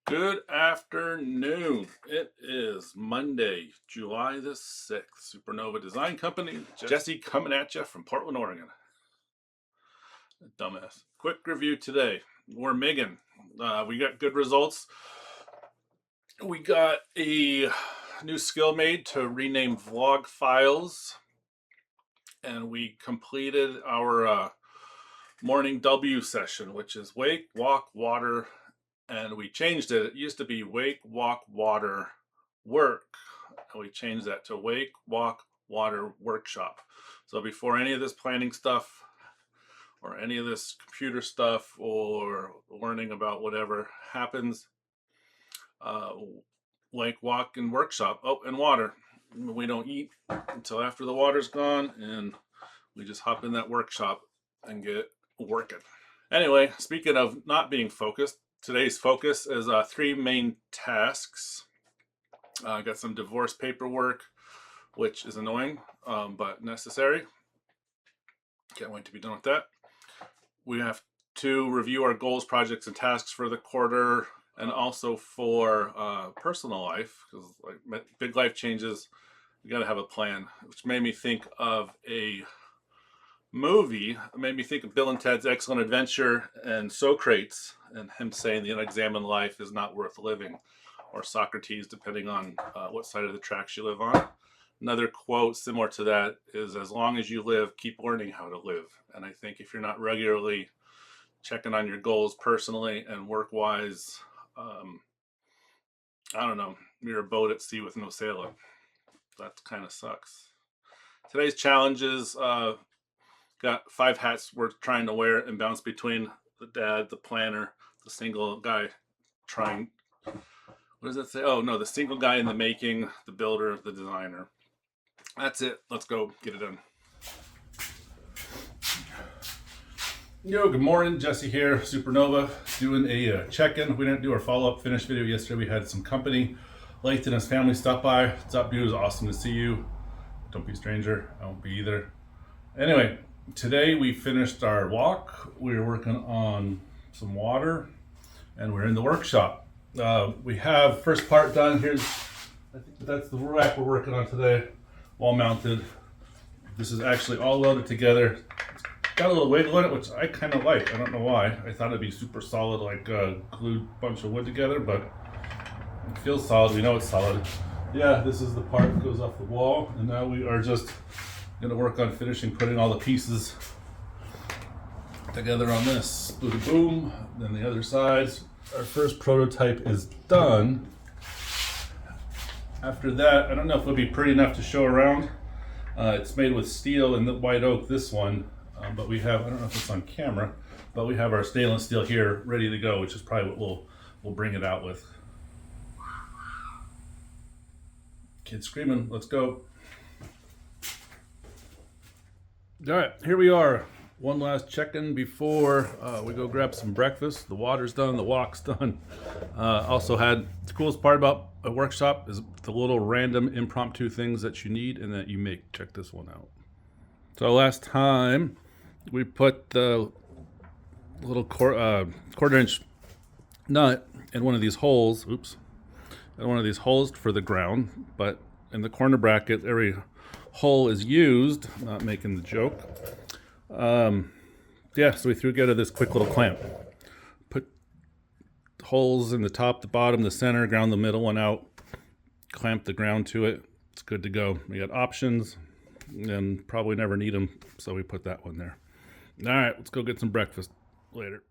Good afternoon. It is Monday, July the 6th. Supernova Design Company. Jesse coming at you from Portland, Oregon. Dumbass. Quick review today. We're MIGing. We got good results. We got a new skill made to rename vlog files. And we completed our morning W session, which is wake, walk, water, and we changed it. It used to be wake, walk, water, work. And we changed that to wake, walk, water, workshop. So before any of this planning stuff or any of this computer stuff or learning about whatever happens, wake, walk, and workshop. Oh, and water. We don't eat until after the water's gone, and we just hop in that workshop and get working. Anyway, speaking of not being focused, today's focus is 3 main tasks. I got some divorce paperwork, which is annoying, but necessary. Can't wait to be done with that. We have to review our goals, projects, and tasks for the quarter, and also for personal life, because like big life changes, you got to have a plan, which made me think of a movie. It made me think of Bill and Ted's Excellent Adventure and Socrates, and him saying the unexamined life is not worth living, or Socrates, depending on what side of the tracks you live on. Another quote similar to that is, as long as you live, keep learning how to live. And I think if you're not regularly checking on your goals personally and work-wise, I don't know, you're a boat at sea with no sail. That kind of sucks. Today's challenges, got 5 hats we're trying to wear and bounce between the dad, the planner, the single guy trying, what does it say? Oh no, the single guy in the making, the builder, the designer. That's it. Let's go get it done. Yo, good morning. Jesse here, Supernova, doing a check-in. We didn't do our follow-up finish video yesterday. We had some company. Lathan and his family stopped by. What's up, dude? It was awesome to see you. Don't be a stranger. I won't be either. Anyway, today we finished our walk. We were working on some water, and we're in the workshop. We have first part done. Here's, I think that's the rack we're working on today, wall mounted. This is actually all welded together. It's got a little wiggle in it, which I kind of like. I don't know why. I thought it'd be super solid, like glued bunch of wood together, but it feels solid. We know it's solid. Yeah, this is the part that goes off the wall, and now we are just gonna work on finishing putting all the pieces together on this. Boom, boom. Then the other sides. Our first prototype is done. After that, I don't know if it'll be pretty enough to show around. It's made with steel and the white oak, this one, but we have, I don't know if it's on camera, but we have our stainless steel here ready to go, which is probably what we'll bring it out with. Kids screaming, let's go. All right, here we are. One last check-in before we go grab some breakfast. The water's done, the walk's done. Also had, the coolest part about a workshop is the little random impromptu things that you need and that you make. Check this one out. So last time we put the little quarter-inch nut in one of these holes, in one of these holes for the ground, but in the corner bracket, every hole is used, not making the joke. Yeah, so we threw together this quick little clamp. Put holes in the top, the bottom, the center, ground the middle one out, clamp the ground to it. It's good to go. We got options and probably never need them, so we put that one there. All right, let's go get some breakfast later.